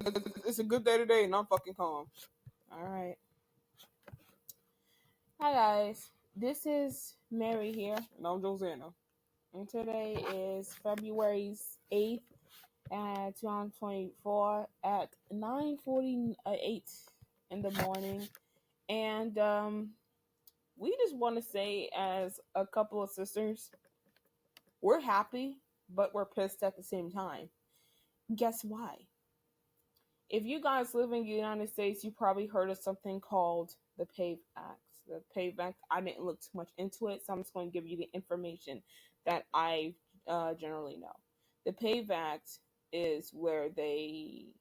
It's a good day today, and I'm fucking calm. All right. Hi guys. This is Mary here, and I'm Josanna. And today is February 8th, 2024 at 9:48 in the morning, and we just want to say, as a couple of sisters, we're happy, but we're pissed at the same time. Guess why? If you guys live in the United States, you probably heard of something called the PAVE Act. The PAVE Act, I didn't look too much into it, so I'm just going to give you the information that I generally know. The PAVE Act is where they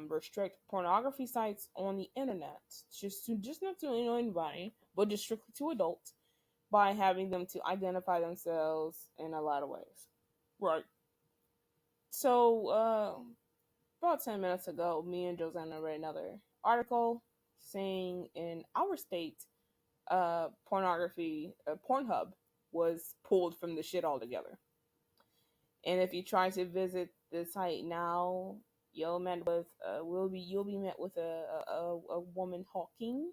restrict pornography sites on the internet, just not to anybody, but just strictly to adults, by having them to identify themselves in a lot of ways. Right. So, about 10 minutes ago, me and Josanna read another article saying in our state, Pornhub was pulled from the shit altogether. And if you try to visit the site now, you'll be met with a woman talking,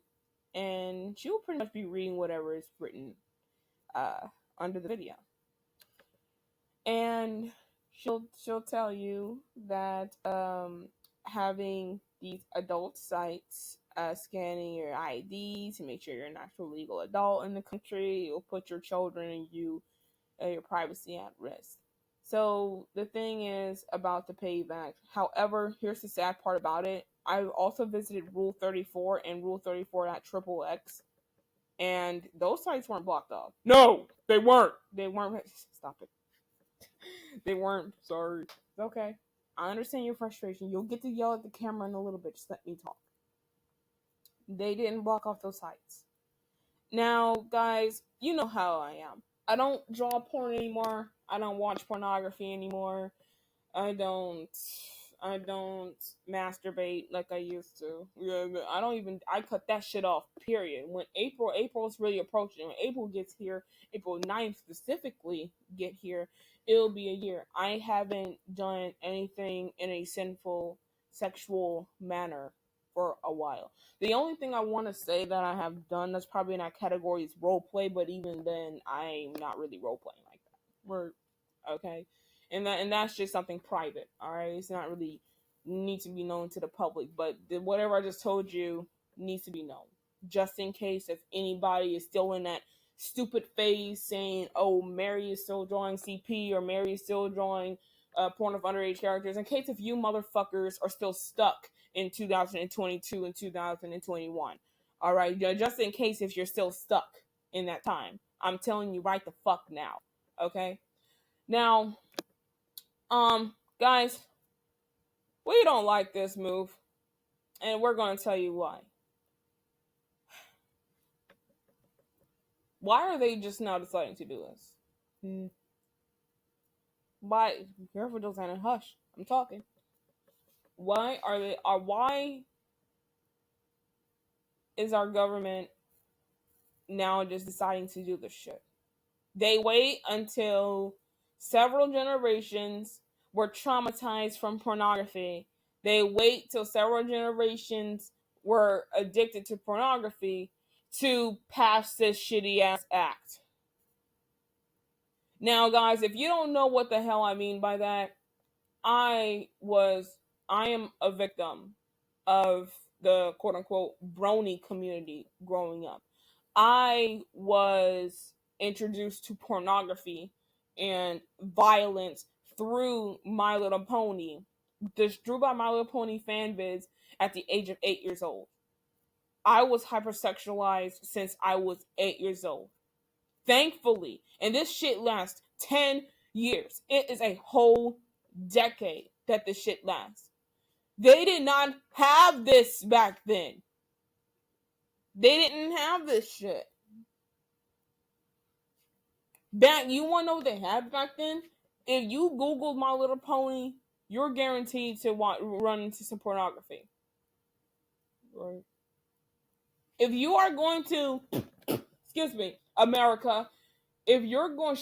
and she'll pretty much be reading whatever is written under the video. And she'll tell you that having these adult sites scanning your ID to make sure you're an actual legal adult in the country, it'll put your children and your privacy at risk. So the thing is about the PAVE Act. However, here's the sad part about it. I also visited Rule 34 and Rule 34.XXX, and those sites weren't blocked off. No, they weren't. They weren't. Stop it. They weren't. Sorry. It's okay. I understand your frustration. You'll get to yell at the camera in a little bit. Just let me talk. They didn't block off those sites. Now, guys, you know how I am. I don't draw porn anymore. I don't watch pornography anymore. I don't masturbate like I used to. Yeah, I cut that shit off, period. When April's really approaching. When April gets here, April 9th specifically get here, it'll be a year. I haven't done anything in a sinful sexual manner for a while. The only thing I want to say that I have done that's probably in that category is role play, but even then, I'm not really role playing like that. We're okay, and that's just something private. All right, it's not really need to be known to the public, but whatever I just told you needs to be known, just in case if anybody is still in that stupid phase saying, "Oh, Mary is still drawing CP," or "Mary is still drawing porn of underage characters." In case if you motherfuckers are still stuck in 2022 and 2021, all right, just in case if you're still stuck in that time, I'm telling you right the fuck now. Okay. Now, guys, we don't like this move, and we're going to tell you why. Why are they just now deciding to do this? Why? Careful, Josanna. Hush. I'm talking. Why is our government now just deciding to do this shit? They wait until several generations were traumatized from pornography. They wait till several generations were addicted to pornography to pass this shitty ass act. Now, guys, if you don't know what the hell I mean by that, I am a victim of the quote unquote brony community growing up. I was introduced to pornography and violence through My Little Pony, drew by My Little Pony fan vids at the age of 8 years old. I was hypersexualized since I was 8 years old. Thankfully, and this shit lasts 10 years. It is a whole decade that this shit lasts. They did not have this back then. They didn't have this shit. You want to know what they had back then? If you Googled My Little Pony, you're guaranteed to run into some pornography. Right. If you are going to, excuse me, America, if you're going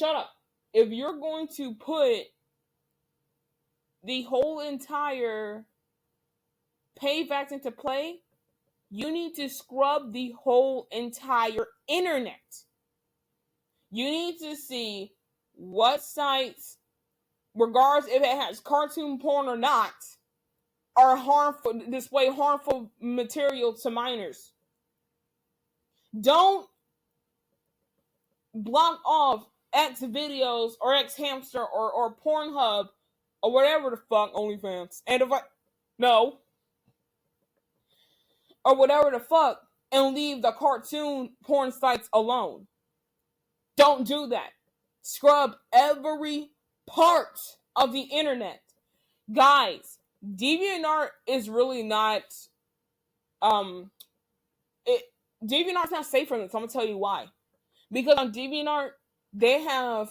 to put the whole entire PAVE Act into play, you need to scrub the whole entire internet. You need to see what sites, regardless if it has cartoon porn or not, are harmful, display harmful material to minors. Don't block off X videos or X Hamster or Pornhub or whatever the fuck, OnlyFans. And if I, no. Or whatever the fuck, and leave the cartoon porn sites alone. Don't do that. Scrub every part of the internet. Guys, DeviantArt is really not, DeviantArt's not safe from this. I'm gonna tell you why. Because on DeviantArt, they have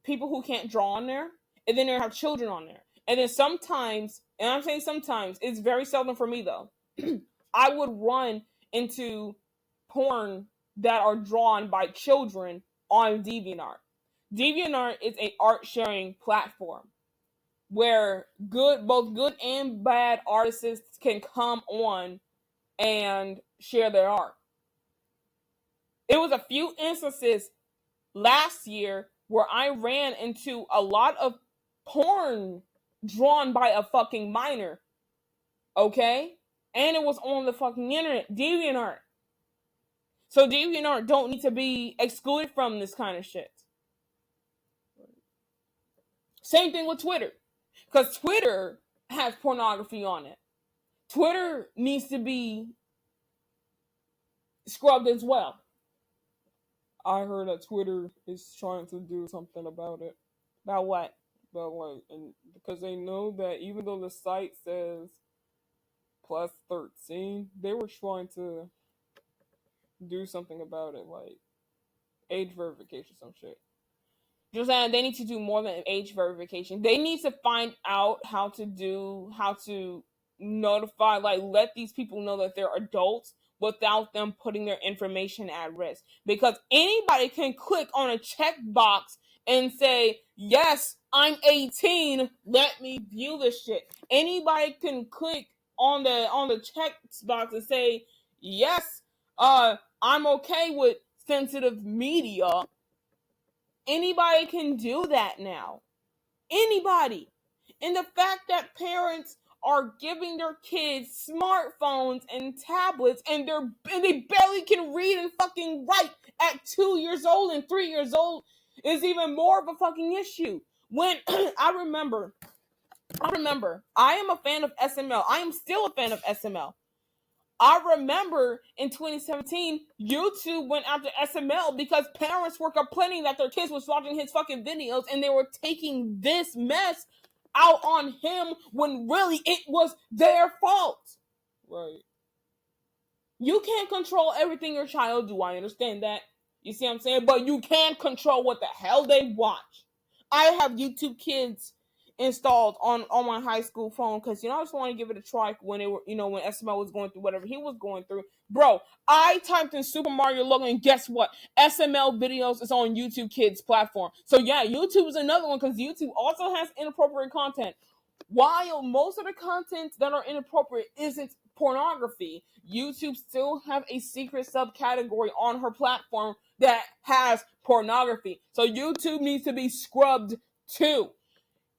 people who can't draw on there, and then they have children on there. And then sometimes, and I'm saying sometimes, it's very seldom for me though, I would run into porn that are drawn by children on DeviantArt. DeviantArt is an art sharing platform where both good and bad artists can come on and share their art. It was a few instances last year where I ran into a lot of porn drawn by a fucking minor. Okay? And it was on the fucking internet. DeviantArt. So DeviantArt don't need to be excluded from this kind of shit. Same thing with Twitter. Because Twitter has pornography on it. Twitter needs to be scrubbed as well. I heard that Twitter is trying to do something about it. About what? About what? And because they know that even though the site says plus 13, they were trying to do something about it, like age verification, some shit. Just saying, they need to do more than age verification. They need to find out how to notify, like let these people know that they're adults without them putting their information at risk. Because anybody can click on a checkbox and say, yes, I'm 18, let me view this shit. Anybody can click on the checkbox and say, yes, I'm okay with sensitive media. Anybody can do that now. Anybody. And the fact that parents are giving their kids smartphones and tablets and they barely can read and fucking write at 2 years old and 3 years old is even more of a fucking issue. When I remember, I am a fan of SML. I am still a fan of SML. I remember in 2017, YouTube went after SML because parents were complaining that their kids was watching his fucking videos and they were taking this mess out on him when really it was their fault. Right. You can't control everything your child do. I understand that. You see what I'm saying? But you can control what the hell they watch. I have YouTube Kids installed on my high school phone because I just want to give it a try when it were when SML was going through whatever he was going through. Bro, I typed in Super Mario Logo and guess what? SML videos is on YouTube Kids platform. So yeah, YouTube is another one because YouTube also has inappropriate content. While most of the content that are inappropriate isn't pornography, YouTube still have a secret subcategory on her platform that has pornography. So YouTube needs to be scrubbed too.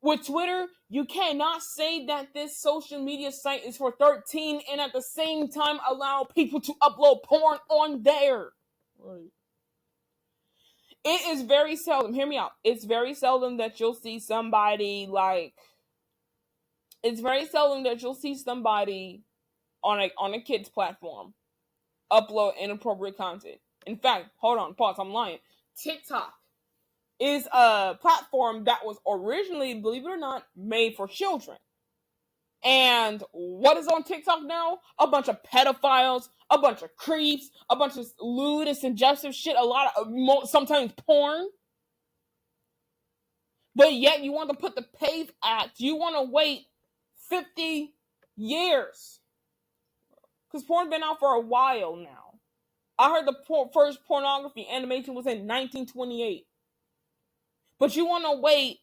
With Twitter, you cannot say that this social media site is for 13 and at the same time allow people to upload porn on there. Right. It is very seldom, hear me out, it's very seldom that you'll see somebody on a kid's platform upload inappropriate content. In fact, hold on, pause, I'm lying. TikTok is a platform that was originally, believe it or not, made for children. And what is on TikTok now? A bunch of pedophiles, a bunch of creeps, a bunch of lewd and suggestive shit, a lot of, sometimes porn. But yet you want to put the PAVE Act, you want to wait 50 years. Because porn's been out for a while now. I heard the first pornography animation was in 1928. But you want to wait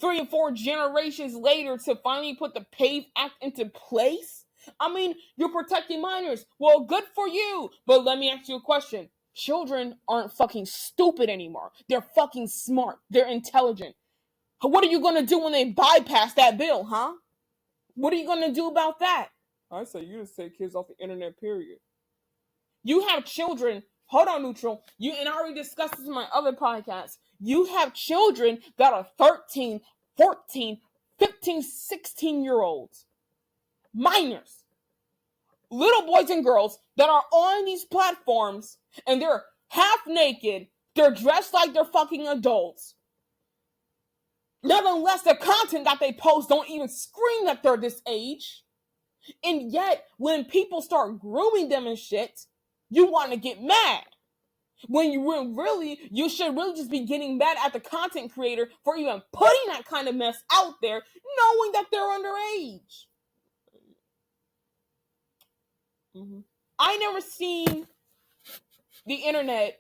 3 and 4 generations later to finally put the PAVE Act into place? I mean, you're protecting minors. Well, good for you. But let me ask you a question. Children aren't fucking stupid anymore. They're fucking smart. They're intelligent. What are you going to do when they bypass that bill, huh? What are you going to do about that? I say you just take kids off the internet, period. You have children. Hold on, Neutral. And I already discussed this in my other podcast. You have children that are 13, 14, 15, 16-year-olds. Minors. Little boys and girls that are on these platforms and they're half naked. They're dressed like they're fucking adults. Nevertheless, the content that they post don't even scream that they're this age. And yet, when people start grooming them and shit, you want to get mad. When you should really just be getting mad at the content creator for even putting that kind of mess out there, knowing that they're underage. Mm-hmm. I never seen the internet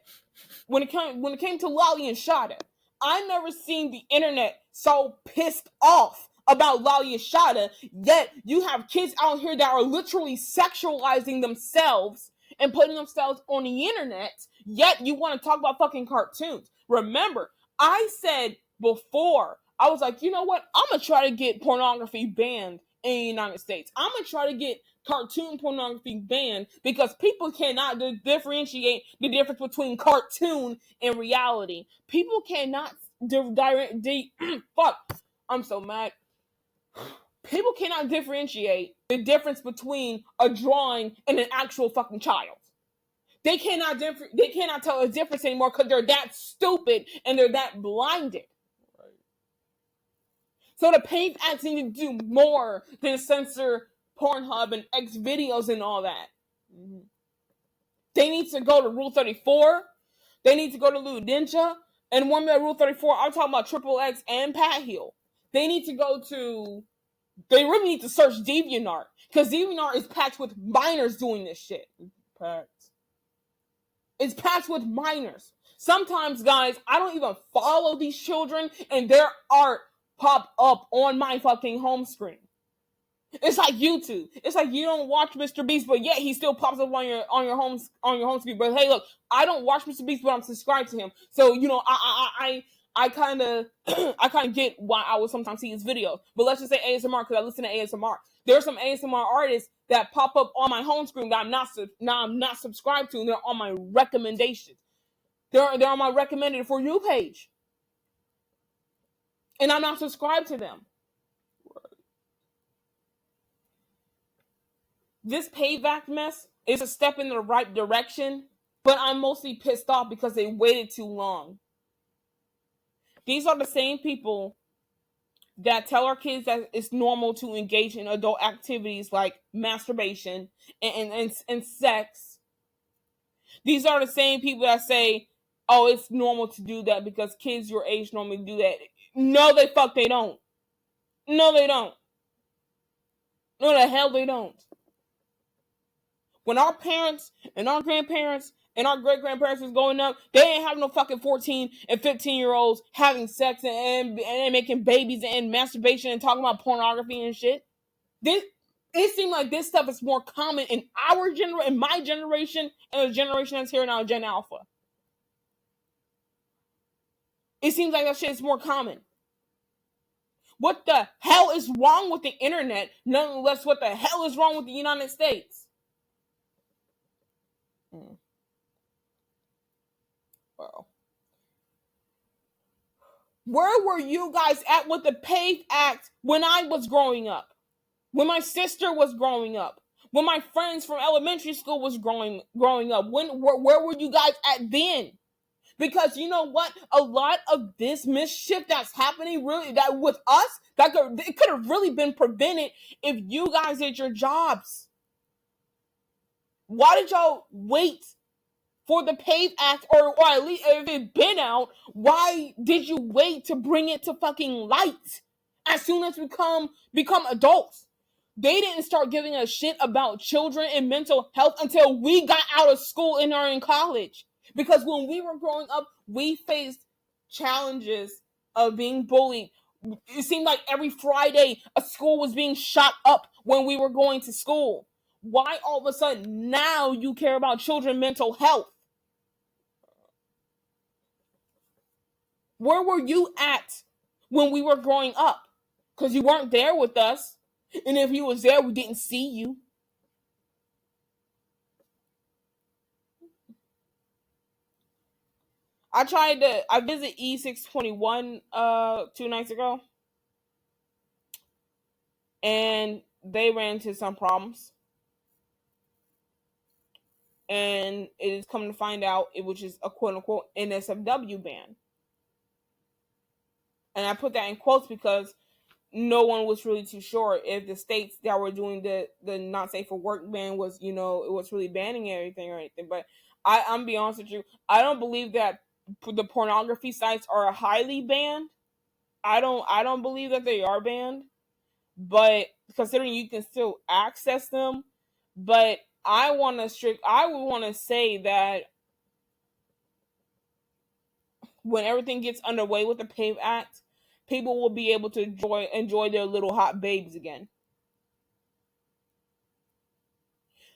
when it came to Lolly and Shada. I never seen the internet so pissed off about Lolly and Shada, yet you have kids out here that are literally sexualizing themselves and putting themselves on the internet, yet you want to talk about fucking cartoons. Remember, I said before, I was like, you know what? I'm going to try to get pornography banned in the United States. I'm going to try to get cartoon pornography banned because people cannot differentiate the difference between cartoon and reality. People cannot fuck. I'm so mad. People cannot differentiate the difference between a drawing and an actual fucking child. They cannot tell a difference anymore because they're that stupid and they're that blinded. Right. So the PAVE Act need to do more than censor Pornhub and X videos and all that. Mm-hmm. They need to go to Rule 34. They need to go to Lou Ninja. And one at Rule 34, I'm talking about Triple X and Pat Hill. They really need to search DeviantArt. Because DeviantArt is packed with minors doing this shit. It's packed with minors. Sometimes, guys, I don't even follow these children and their art pop up on my fucking home screen. It's like YouTube. It's like you don't watch Mr. Beast, but yet he still pops up on your home screen. But hey, look, I don't watch Mr. Beast, but I'm subscribed to him. So I kind of get why I would sometimes see his videos. But let's just say ASMR because I listen to ASMR. There are some ASMR artists that pop up on my home screen that I'm not subscribed to, and they're on my recommendations. They're on my recommended for you page, and I'm not subscribed to them. This PAVE Act mess is a step in the right direction, but I'm mostly pissed off because they waited too long. These are the same people that tell our kids that it's normal to engage in adult activities like masturbation and sex. These are the same people that say, oh, it's normal to do that because kids your age normally do that. No, they don't. No, they don't. No, the hell they don't. When our parents and our grandparents and our great-grandparents was going up, they ain't having no fucking 14 and 15-year-olds having sex and making babies and masturbation and talking about pornography and shit. It seems like this stuff is more common in in my generation, and the generation that's here now, Gen Alpha. It seems like that shit is more common. What the hell is wrong with the internet? Nonetheless, what the hell is wrong with the United States? Well, where were you guys at with the PAVE Act when I was growing up? When my sister was growing up? When my friends from elementary school was growing up? Where were you guys at then? Because you know what? A lot of this mischief that's happening really that with us, it could have really been prevented if you guys did your jobs. Why did y'all wait for the PAVE Act, or at least if it's been out, why did you wait to bring it to fucking light as soon as we become adults? They didn't start giving a shit about children and mental health until we got out of school and are in college. Because when we were growing up, we faced challenges of being bullied. It seemed like every Friday a school was being shot up when we were going to school. Why all of a sudden now you care about children's mental health? Where were you at when we were growing up? Because you weren't there with us. And if you was there, we didn't see you. I visited E621 2 nights ago. And they ran into some problems. And it is coming to find out it was just a quote unquote NSFW ban. And I put that in quotes because no one was really too sure if the states that were doing the not safe for work ban was, it was really banning everything or anything. But I'm be honest with you, I don't believe that the pornography sites are highly banned. I don't believe that they are banned, but considering you can still access them, but I would want to say that when everything gets underway with the PAVE Act, people will be able to enjoy their little hot babes again.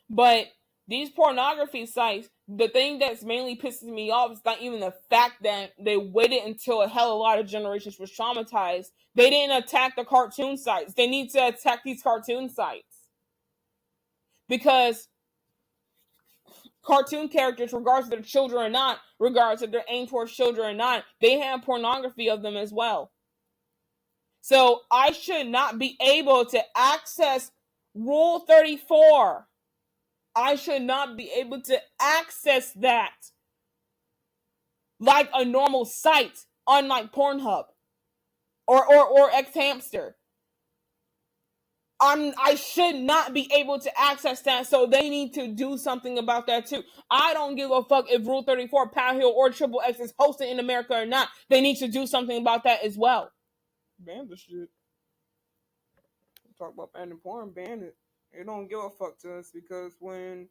But these pornography sites, the thing that's mainly pisses me off is not even the fact that they waited until a hell of a lot of generations was traumatized. They didn't attack the cartoon sites. They need to attack these cartoon sites. Because cartoon characters, regardless if they're children or not, regardless if they're aimed towards children or not, they have pornography of them as well. So I should not be able to access Rule 34. I should not be able to access that like a normal site, unlike Pornhub or X Hamster. I should not be able to access that, so they need to do something about that too. I don't give a fuck if Rule 34, Pound Hill, or Triple X is hosted in America or not. They need to do something about that as well. Ban the shit. Talk about banning porn, ban it. They don't give a fuck to us because when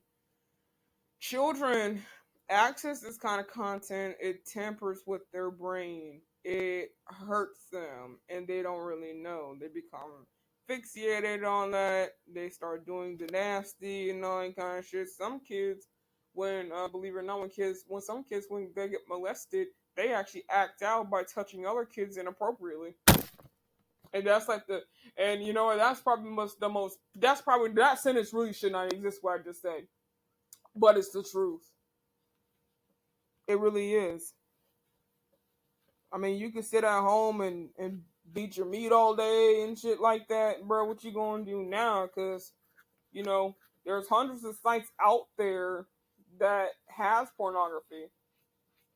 children access this kind of content, it tampers with their brain. It hurts them, and they don't really know. They become fixated on that. They start doing the nasty and all that kind of shit. Some kids, when believe it or not, when some kids when they get molested, they actually act out by touching other kids inappropriately. And that's like that's probably that sentence really should not exist. What I just said, but it's the truth. It really is. I mean, you can sit at home and beat your meat all day and shit like that, bro. What you gonna do now? Because, there's hundreds of sites out there that has pornography.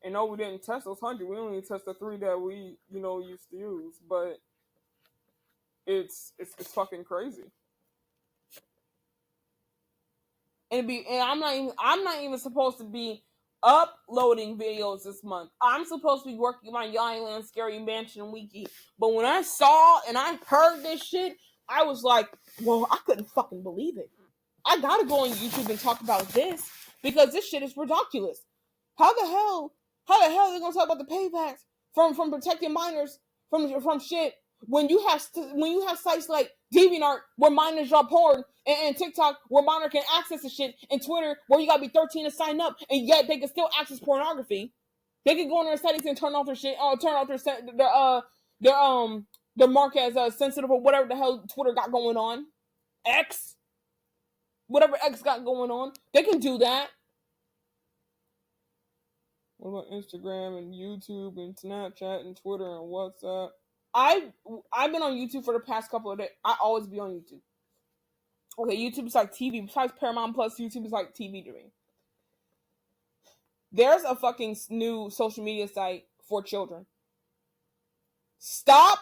And no, we didn't test those 100. We only tested the 3 that we, used to use. But it's fucking crazy. And I'm not even supposed to be uploading videos this month. I'm supposed to be working my Yangland Scary Mansion wiki. But when I saw and I heard this shit, I was like, well, I couldn't fucking believe it. I gotta go on YouTube and talk about this because this shit is ridiculous. How the hell are they gonna talk about the payback from protecting minors from shit when you have sites like DeviantArt where minors drop porn and TikTok where minor can access the shit and Twitter where you gotta be 13 to sign up and yet they can still access pornography. They can go in their settings and turn off their shit, turn off their mark as sensitive or whatever the hell Twitter got going on. Whatever X got going on, they can do that. What about Instagram and YouTube and Snapchat and Twitter and WhatsApp? I've been on YouTube for the past couple of days. I always be on YouTube. Okay, YouTube is like TV. Besides Paramount Plus, YouTube is like TV to me. There's a fucking new social media site for children. Stop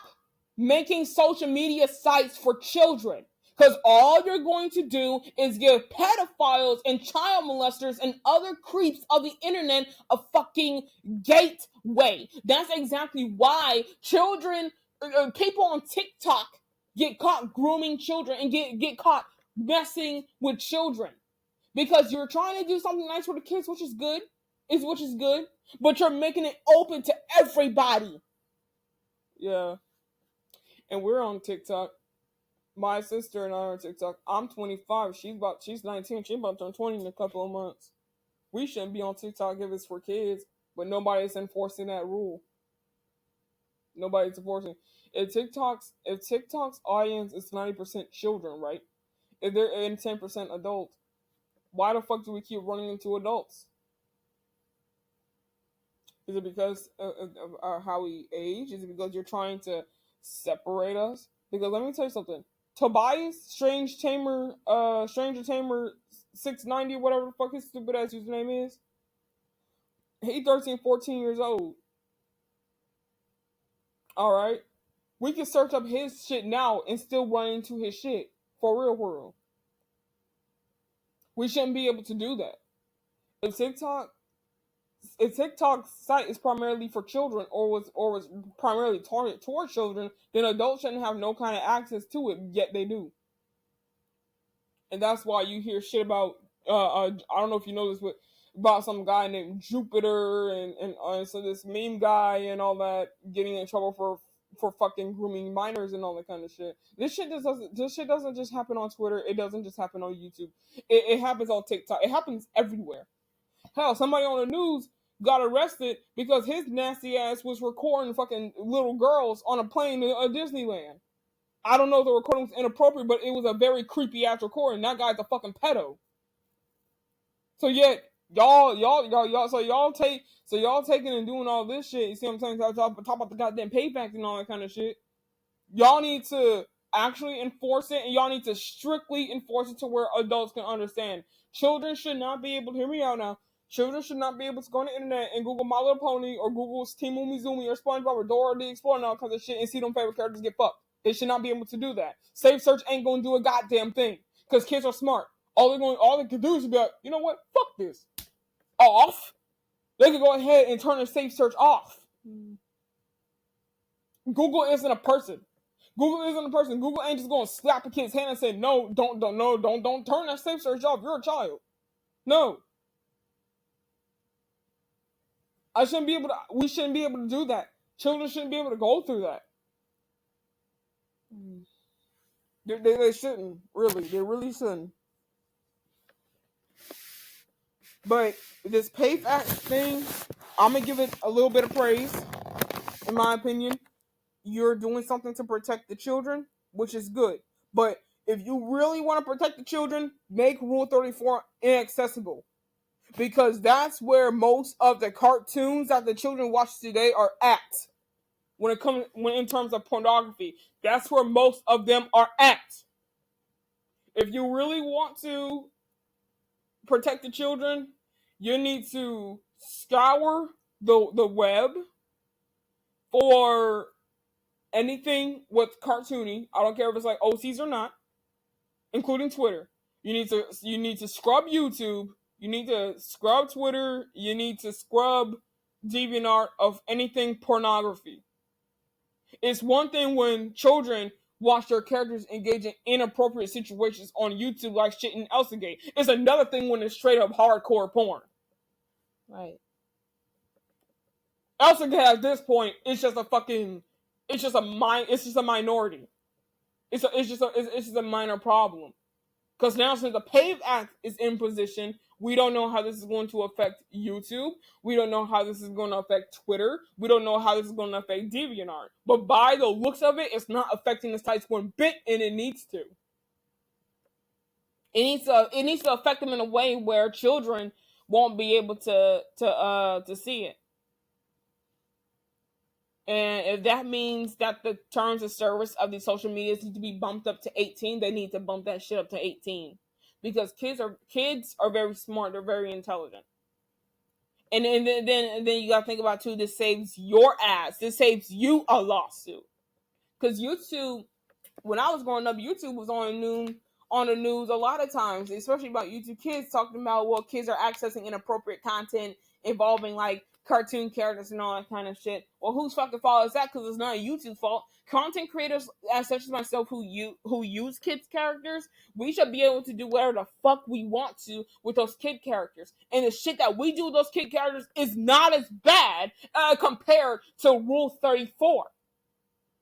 making social media sites for children. Because all you're going to do is give pedophiles and child molesters and other creeps of the internet a fucking gateway. That's exactly why children, people on TikTok get caught grooming children and get caught messing with children. Because you're trying to do something nice for the kids, which is good, but you're making it open to everybody. Yeah. and we're on TikTok. My sister and I are on TikTok. I'm 25. She's 19. She's about to turn 20 in a couple of months. We shouldn't be on TikTok if it's for kids, but nobody's enforcing that rule. Nobody's enforcing. If TikTok's audience is 90% children, right? If they're in 10% adult, why the fuck do we keep running into adults? Is it because of how we age? Is it because you're trying to separate us? Because let me tell you something. Tobias, Stranger Tamer 690, whatever the fuck his stupid ass username is. He 13, 14 years old. Alright? We can search up his shit now and still run into his shit. For real world. We shouldn't be able to do that. If TikTok's site is primarily for children or was primarily targeted toward children, then adults shouldn't have no kind of access to it, yet they do. And that's why you hear shit about I don't know if you know this, but about some guy named Jupiter and so this meme guy and all that getting in trouble for fucking grooming minors and all that kind of shit. This shit doesn't just happen on Twitter. It doesn't just happen on YouTube. It happens on TikTok. It happens everywhere. Hell, somebody on the news got arrested because his nasty ass was recording fucking little girls on a plane to Disneyland. I don't know if the recording was inappropriate, but it was a very creepy ass recording. That guy's a fucking pedo. So yet y'all taking and doing all this shit. You see what I'm saying? Talk about the goddamn PAVE Act and all that kind of shit. Y'all need to actually enforce it, and y'all need to strictly enforce it to where adults can understand. Children should not be able to hear me out now. Children should not be able to go on the internet and Google My Little Pony or Google Team Umizoomi or SpongeBob or Dora the Explorer and all kinds of shit and see them favorite characters get fucked. They should not be able to do that. Safe search ain't gonna do a goddamn thing because kids are smart. All they can do is be like, you know what? Fuck this. Off. They can go ahead and turn the safe search off. Google isn't a person. Google ain't just gonna slap a kid's hand and say, no, don't turn that safe search off. You're a child. No. We shouldn't be able to do that. Children shouldn't be able to go through that. They shouldn't, really. They really shouldn't. But this PAVE Act thing, I'm gonna give it a little bit of praise. In my opinion, you're doing something to protect the children, which is good. But if you really want to protect the children, make Rule 34 inaccessible. Because that's where most of the cartoons that the children watch today are at. When in terms of pornography, that's where most of them are at. If you really want to protect the children, you need to scour the web for anything with cartoony. I don't care if it's like OCs or not, including Twitter. You need to scrub YouTube. You need to scrub Twitter. You need to scrub DeviantArt of anything pornography. It's one thing when children watch their characters engage in inappropriate situations on YouTube like shit in Elsagate. It's another thing when it's straight up hardcore porn. Right. Elsagate at this point, it's just a minority. It's just a minor problem. Because now since the PAVE Act is in position, we don't know how this is going to affect YouTube. We don't know how this is going to affect Twitter. We don't know how this is going to affect DeviantArt. But by the looks of it, it's not affecting the sites one bit, and it needs to. It needs to affect them in a way where children won't be able to see it. And if that means that the terms of service of these social medias need to be bumped up to 18, they need to bump that shit up to 18. Because kids are very smart, they're very intelligent. And then you gotta think about too, this saves your ass. This saves you a lawsuit. Because YouTube, when I was growing up, YouTube was on the news a lot of times, especially about YouTube kids talking about, well, kids are accessing inappropriate content involving like cartoon characters and all that kind of shit. Well, whose fucking fault is that? Because it's not YouTube's fault. Content creators, as such as myself, who use kids characters, we should be able to do whatever the fuck we want to with those kid characters. And the shit that we do with those kid characters is not as bad compared to Rule 34.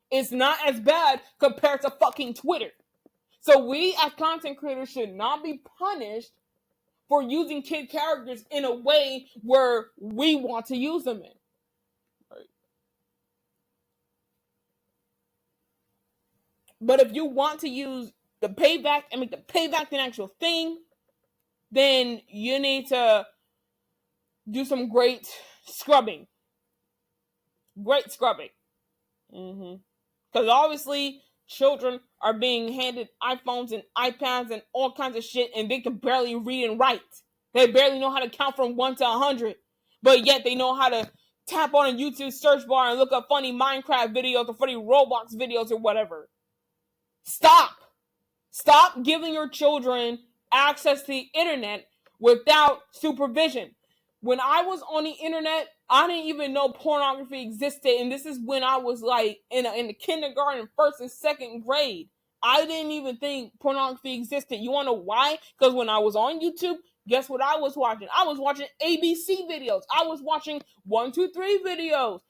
It's not as bad compared to fucking Twitter. So we as content creators should not be punished for using kid characters in a way where we want to use them in. Right. But if you want to use the payback and make the payback an actual thing, then you need to do some great scrubbing. Great scrubbing. Because obviously, children are being handed iPhones and iPads and all kinds of shit, and they can barely read and write. They barely know how to count from 1 to 100. But yet they know how to tap on a YouTube search bar and look up funny Minecraft videos or funny Roblox videos or whatever. Stop. Stop giving your children access to the internet without supervision. When I was on the internet, I didn't even know pornography existed, and this is when I was like in the kindergarten, first and second grade. I didn't even think pornography existed. You want to know why? Because when I was on YouTube, guess what I was watching? I was watching ABC videos. I was watching 123 videos.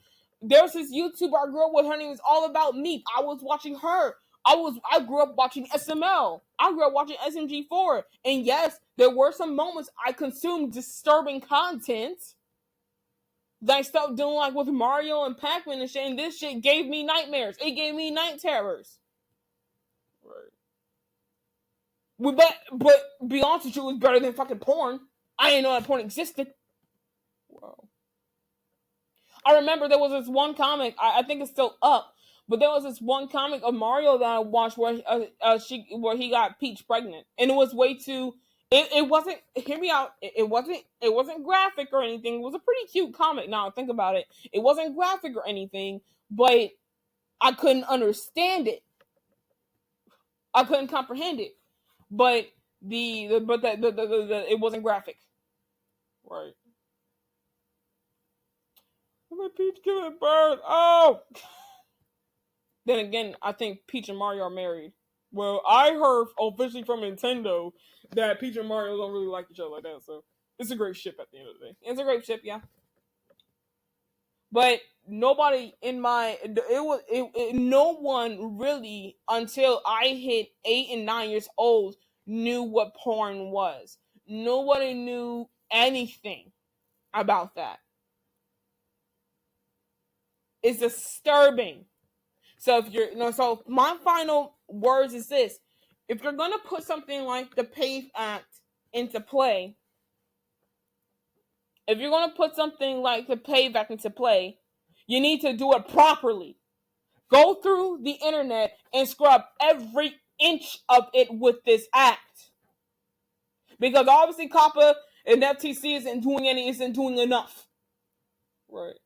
There's this YouTuber I grew up with. Her name is All About Me. I was watching her. I grew up watching SML. I grew up watching SMG4. And yes, there were some moments I consumed disturbing content that I stopped doing, like with Mario and Pac-Man and shit. And this shit gave me nightmares. It gave me night terrors. Right. But be honest with you, it was better than fucking porn. I didn't know that porn existed. Wow. I remember there was this one comic. I think it's still up. But there was this one comic of Mario that I watched where he got Peach pregnant, and it was way too. It wasn't. Hear me out. It wasn't graphic or anything. It was a pretty cute comic. Now I think about it, it wasn't graphic or anything, but I couldn't understand it. I couldn't comprehend it. But it wasn't graphic. Right. Let Peach give it birth. Oh. Then again, I think Peach and Mario are married. Well, I heard officially from Nintendo that Peach and Mario don't really like each other like that. So it's a great ship at the end of the day. It's a great ship, yeah. But nobody in my no one really until I hit 8 and 9 years old knew what porn was. Nobody knew anything about that. It's disturbing. So so my final words is this: if you're gonna put something like the PAVE Act into play, you need to do it properly. Go through the internet and scrub every inch of it with this act, because obviously COPPA and FTC isn't doing enough, right?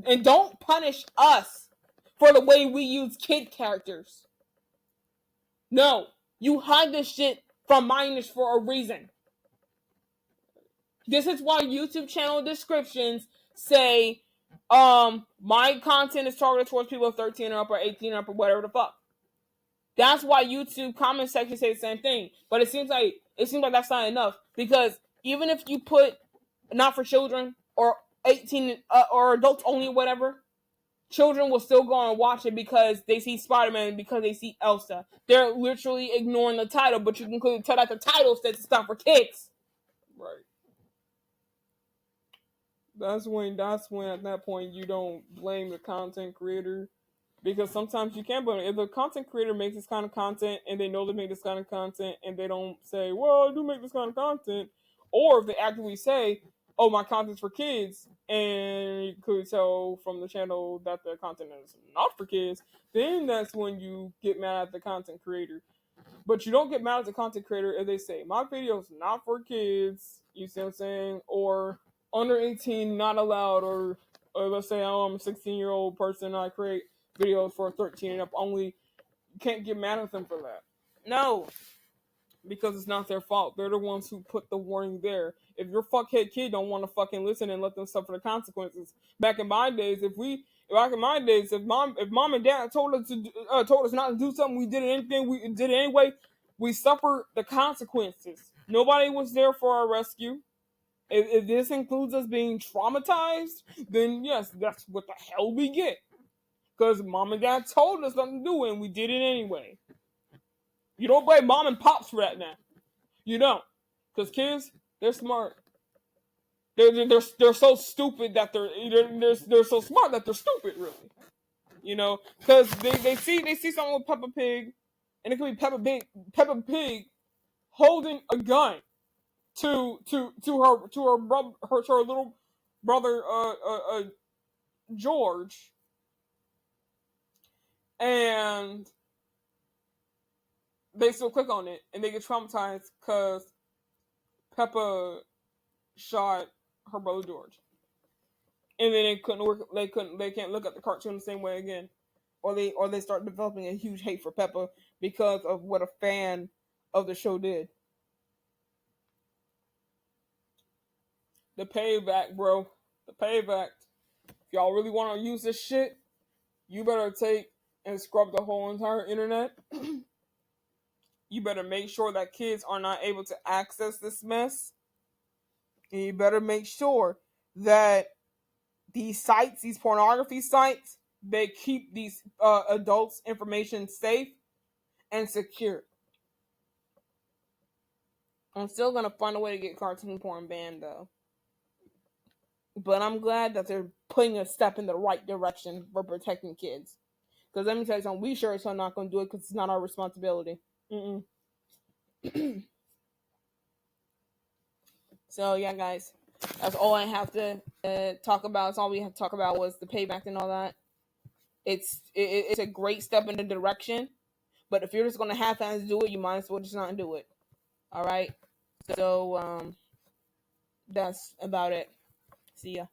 And don't punish us for the way we use kid characters. No, you hide this shit from minors for a reason. This is why YouTube channel descriptions say, my content is targeted towards people 13 or up or 18 or up or whatever the fuck. That's why YouTube comment section say the same thing. But it seems like that's not enough, because even if you put not for children or 18 or adults only or whatever, children will still go and watch it because they see Spider-Man and because they see Elsa. They're literally ignoring the title, but you can clearly tell that the title says it's not for kids. Right. That's when at that point you don't blame the content creator, because sometimes you can, but if the content creator makes this kind of content and they know they make this kind of content and they don't say, well, I do make this kind of content, or if they actively say, oh, my content's for kids, and you could tell from the channel that the content is not for kids, then that's when you get mad at the content creator. But you don't get mad at the content creator if they say, my video's not for kids, you see what I'm saying, or under 18 not allowed, or let's say I'm a 16-year-old person and I create videos for 13 and up only. You can't get mad at them for that. No. Because it's not their fault. They're the ones who put the warning there. If your fuckhead kid don't want to fucking listen and let them suffer the consequences. Back in my days, if mom and dad told us not to do something, we did it anyway, we suffered the consequences. Nobody was there for our rescue. If this includes us being traumatized, then yes, that's what the hell we get. because mom and dad told us nothing to do, and we did it anyway. You don't blame mom and pops for that now. You don't, because kids, they're smart. They're so stupid that they're so smart that they're stupid, really. You know, because they see something with Peppa Pig, and it could be Peppa Pig holding a gun to her little brother George, and they still click on it and they get traumatized because Peppa shot her brother George, and then they can't look at the cartoon the same way again, or they start developing a huge hate for Peppa because of what a fan of the show did. The PAVE Act, bro. The PAVE Act. If y'all really want to use this shit, you better take and scrub the whole entire internet. You better make sure that kids are not able to access this mess. And you better make sure that these sites, these pornography sites, they keep these adults' information safe and secure. I'm still gonna find a way to get cartoon porn banned though. But I'm glad that they're putting a step in the right direction for protecting kids. Because let me tell you something, we sure as hell not gonna do it because it's not our responsibility. Mm-mm. So yeah, guys, that's all I have to talk about. That's all we have to talk about was the payback and all that. It's a great step in the direction, but if you're just gonna half-ass do it, you might as well just not do it. All right. So that's about it. See ya.